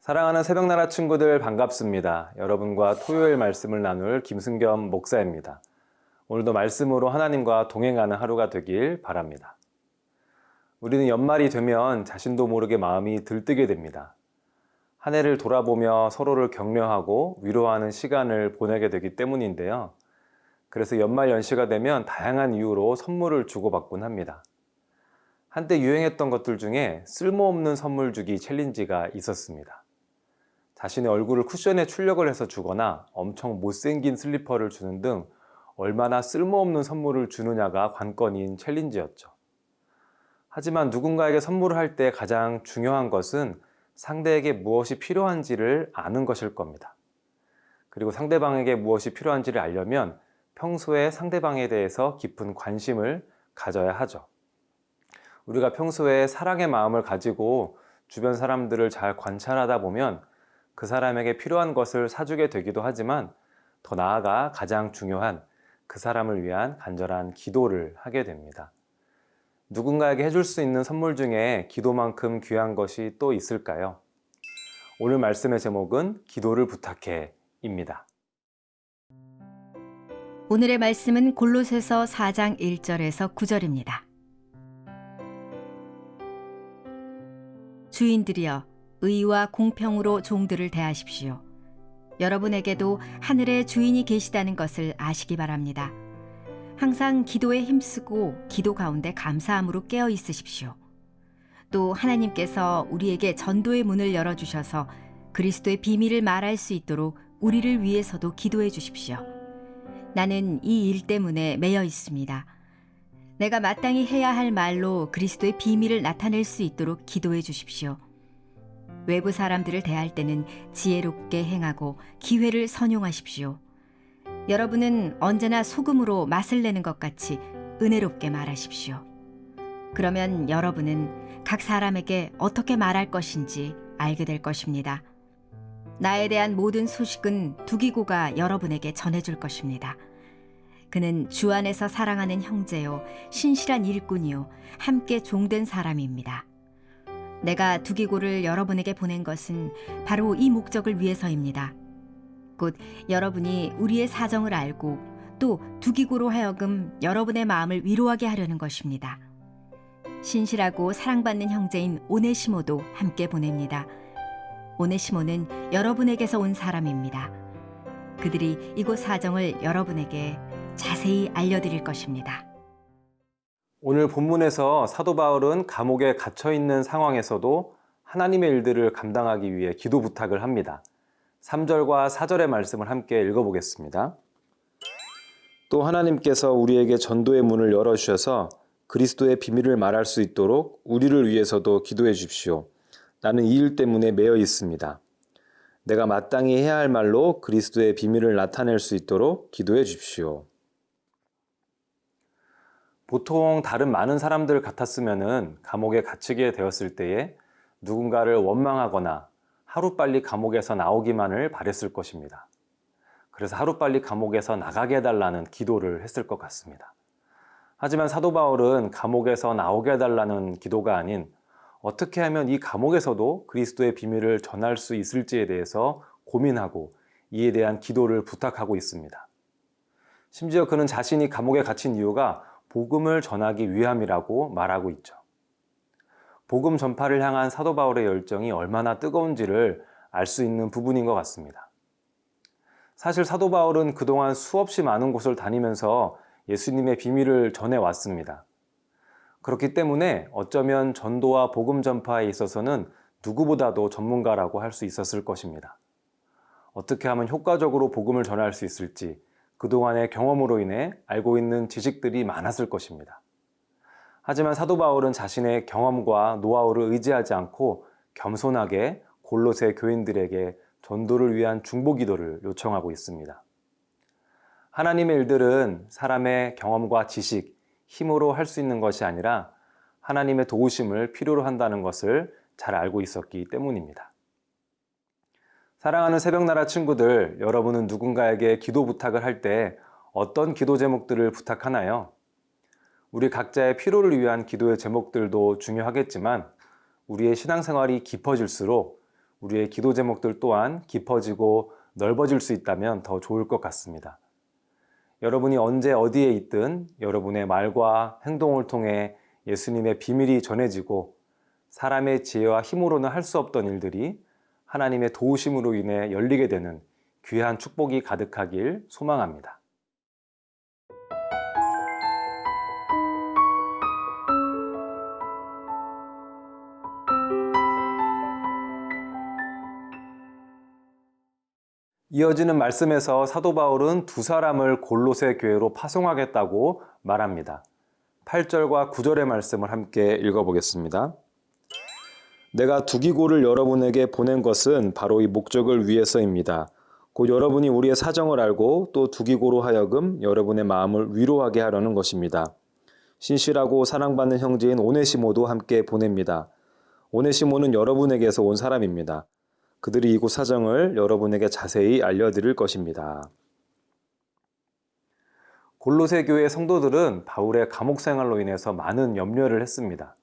사랑하는 새벽나라 친구들 반갑습니다. 여러분과 토요일 말씀을 나눌 김승겸 목사입니다. 오늘도 말씀으로 하나님과 동행하는 하루가 되길 바랍니다. 우리는 연말이 되면 자신도 모르게 마음이 들뜨게 됩니다. 한 해를 돌아보며 서로를 격려하고 위로하는 시간을 보내게 되기 때문인데요. 그래서 연말 연시가 되면 다양한 이유로 선물을 주고받곤 합니다. 한때 유행했던 것들 중에 쓸모없는 선물 주기 챌린지가 있었습니다. 자신의 얼굴을 쿠션에 출력을 해서 주거나 엄청 못생긴 슬리퍼를 주는 등 얼마나 쓸모없는 선물을 주느냐가 관건인 챌린지였죠. 하지만 누군가에게 선물을 할 때 가장 중요한 것은 상대에게 무엇이 필요한지를 아는 것일 겁니다. 그리고 상대방에게 무엇이 필요한지를 알려면 평소에 상대방에 대해서 깊은 관심을 가져야 하죠. 우리가 평소에 사랑의 마음을 가지고 주변 사람들을 잘 관찰하다 보면 그 사람에게 필요한 것을 사주게 되기도 하지만 더 나아가 가장 중요한 그 사람을 위한 간절한 기도를 하게 됩니다. 누군가에게 해줄 수 있는 선물 중에 기도만큼 귀한 것이 또 있을까요? 오늘 말씀의 제목은 기도를 부탁해입니다. 오늘의 말씀은 골로새서 4장 1절에서 9절입니다. 주인들이여 의와 공평으로 종들을 대하십시오. 여러분에게도 하늘에 주인이 계시다는 것을 아시기 바랍니다. 항상 기도에 힘쓰고 기도 가운데 감사함으로 깨어 있으십시오. 또 하나님께서 우리에게 전도의 문을 열어주셔서 그리스도의 비밀을 말할 수 있도록 우리를 위해서도 기도해 주십시오. 나는 이 일 때문에 매여 있습니다. 내가 마땅히 해야 할 말로 그리스도의 비밀을 나타낼 수 있도록 기도해 주십시오. 외부 사람들을 대할 때는 지혜롭게 행하고 기회를 선용하십시오. 여러분은 언제나 소금으로 맛을 내는 것 같이 은혜롭게 말하십시오. 그러면 여러분은 각 사람에게 어떻게 말할 것인지 알게 될 것입니다. 나에 대한 모든 소식은 두기고가 여러분에게 전해줄 것입니다. 그는 주 안에서 사랑하는 형제요, 신실한 일꾼이요, 함께 종된 사람입니다. 내가 두기고를 여러분에게 보낸 것은 바로 이 목적을 위해서입니다. 곧 여러분이 우리의 사정을 알고 또 두기고로 하여금 여러분의 마음을 위로하게 하려는 것입니다. 신실하고 사랑받는 형제인 오네시모도 함께 보냅니다. 오네시모는 여러분에게서 온 사람입니다. 그들이 이곳 사정을 여러분에게 자세히 알려드릴 것입니다. 오늘 본문에서 사도 바울은 감옥에 갇혀 있는 상황에서도 하나님의 일들을 감당하기 위해 기도 부탁을 합니다. 3절과 4절의 말씀을 함께 읽어보겠습니다. 또 하나님께서 우리에게 전도의 문을 열어주셔서 그리스도의 비밀을 말할 수 있도록 우리를 위해서도 기도해 주십시오. 나는 이 일 때문에 매여 있습니다. 내가 마땅히 해야 할 말로 그리스도의 비밀을 나타낼 수 있도록 기도해 주십시오. 보통 다른 많은 사람들 같았으면 감옥에 갇히게 되었을 때에 누군가를 원망하거나 하루빨리 감옥에서 나오기만을 바랬을 것입니다. 그래서 하루빨리 감옥에서 나가게 해달라는 기도를 했을 것 같습니다. 하지만 사도 바울은 감옥에서 나오게 해달라는 기도가 아닌 어떻게 하면 이 감옥에서도 그리스도의 비밀을 전할 수 있을지에 대해서 고민하고 이에 대한 기도를 부탁하고 있습니다. 심지어 그는 자신이 감옥에 갇힌 이유가 복음을 전하기 위함이라고 말하고 있죠. 복음 전파를 향한 사도 바울의 열정이 얼마나 뜨거운지를 알 수 있는 부분인 것 같습니다. 사실 사도 바울은 그동안 수없이 많은 곳을 다니면서 예수님의 비밀을 전해왔습니다. 그렇기 때문에 어쩌면 전도와 복음 전파에 있어서는 누구보다도 전문가라고 할 수 있었을 것입니다. 어떻게 하면 효과적으로 복음을 전할 수 있을지 그동안의 경험으로 인해 알고 있는 지식들이 많았을 것입니다. 하지만 사도 바울은 자신의 경험과 노하우를 의지하지 않고 겸손하게 골로새 교인들에게 전도를 위한 중보기도를 요청하고 있습니다. 하나님의 일들은 사람의 경험과 지식, 힘으로 할 수 있는 것이 아니라 하나님의 도우심을 필요로 한다는 것을 잘 알고 있었기 때문입니다. 사랑하는 새벽나라 친구들, 여러분은 누군가에게 기도 부탁을 할 때 어떤 기도 제목들을 부탁하나요? 우리 각자의 필요를 위한 기도의 제목들도 중요하겠지만 우리의 신앙생활이 깊어질수록 우리의 기도 제목들 또한 깊어지고 넓어질 수 있다면 더 좋을 것 같습니다. 여러분이 언제 어디에 있든 여러분의 말과 행동을 통해 예수님의 비밀이 전해지고 사람의 지혜와 힘으로는 할 수 없던 일들이 하나님의 도우심으로 인해 열리게 되는 귀한 축복이 가득하길 소망합니다. 이어지는 말씀에서 사도 바울은 두 사람을 골로새 교회로 파송하겠다고 말합니다. 8절과 9절의 말씀을 함께 읽어보겠습니다. 내가 두기고를 여러분에게 보낸 것은 바로 이 목적을 위해서입니다. 곧 여러분이 우리의 사정을 알고 또 두기고로 하여금 여러분의 마음을 위로하게 하려는 것입니다. 신실하고 사랑받는 형제인 오네시모도 함께 보냅니다. 오네시모는 여러분에게서 온 사람입니다. 그들이 이곳 사정을 여러분에게 자세히 알려드릴 것입니다. 골로새 교회 성도들은 바울의 감옥 생활로 인해서 많은 염려를 했습니다.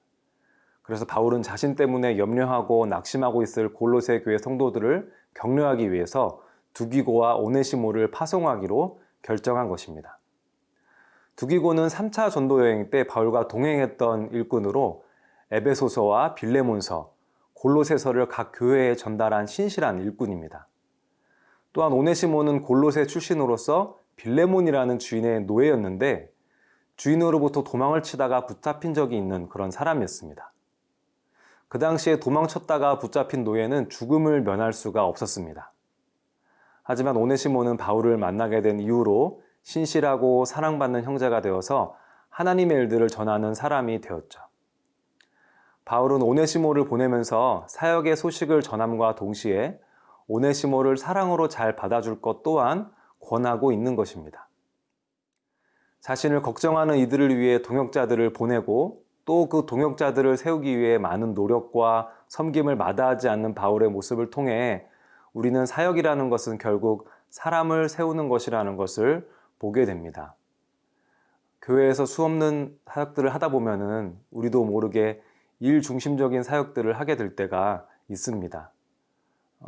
그래서 바울은 자신 때문에 염려하고 낙심하고 있을 골로새 교회 성도들을 격려하기 위해서 두기고와 오네시모를 파송하기로 결정한 것입니다. 두기고는 3차 전도 여행 때 바울과 동행했던 일꾼으로 에베소서와 빌레몬서, 골로새서를 각 교회에 전달한 신실한 일꾼입니다. 또한 오네시모는 골로새 출신으로서 빌레몬이라는 주인의 노예였는데 주인으로부터 도망을 치다가 붙잡힌 적이 있는 그런 사람이었습니다. 그 당시에 도망쳤다가 붙잡힌 노예는 죽음을 면할 수가 없었습니다. 하지만 오네시모는 바울을 만나게 된 이후로 신실하고 사랑받는 형제가 되어서 하나님의 일들을 전하는 사람이 되었죠. 바울은 오네시모를 보내면서 사역의 소식을 전함과 동시에 오네시모를 사랑으로 잘 받아줄 것 또한 권하고 있는 것입니다. 자신을 걱정하는 이들을 위해 동역자들을 보내고 또 그 동역자들을 세우기 위해 많은 노력과 섬김을 마다하지 않는 바울의 모습을 통해 우리는 사역이라는 것은 결국 사람을 세우는 것이라는 것을 보게 됩니다. 교회에서 수없는 사역들을 하다 보면은 우리도 모르게 일 중심적인 사역들을 하게 될 때가 있습니다.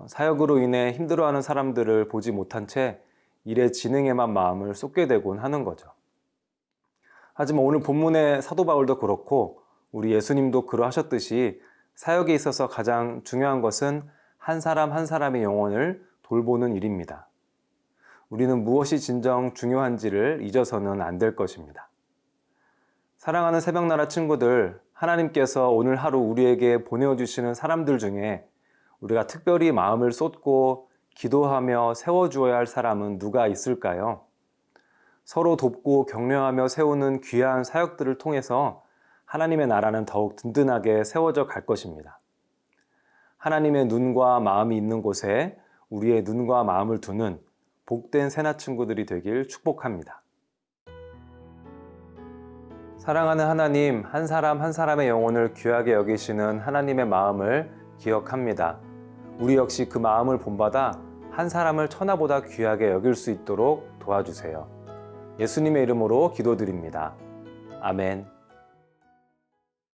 사역으로 인해 힘들어하는 사람들을 보지 못한 채 일의 진행에만 마음을 쏟게 되곤 하는 거죠. 하지만 오늘 본문의 사도 바울도 그렇고 우리 예수님도 그러하셨듯이 사역에 있어서 가장 중요한 것은 한 사람 한 사람의 영혼을 돌보는 일입니다. 우리는 무엇이 진정 중요한지를 잊어서는 안 될 것입니다. 사랑하는 새벽나라 친구들, 하나님께서 오늘 하루 우리에게 보내주시는 사람들 중에 우리가 특별히 마음을 쏟고 기도하며 세워주어야 할 사람은 누가 있을까요? 서로 돕고 격려하며 세우는 귀한 사역들을 통해서 하나님의 나라는 더욱 든든하게 세워져 갈 것입니다. 하나님의 눈과 마음이 있는 곳에 우리의 눈과 마음을 두는 복된 새나 친구들이 되길 축복합니다. 사랑하는 하나님, 한 사람 한 사람의 영혼을 귀하게 여기시는 하나님의 마음을 기억합니다. 우리 역시 그 마음을 본받아 한 사람을 천하보다 귀하게 여길 수 있도록 도와주세요. 예수님의 이름으로 기도드립니다. 아멘.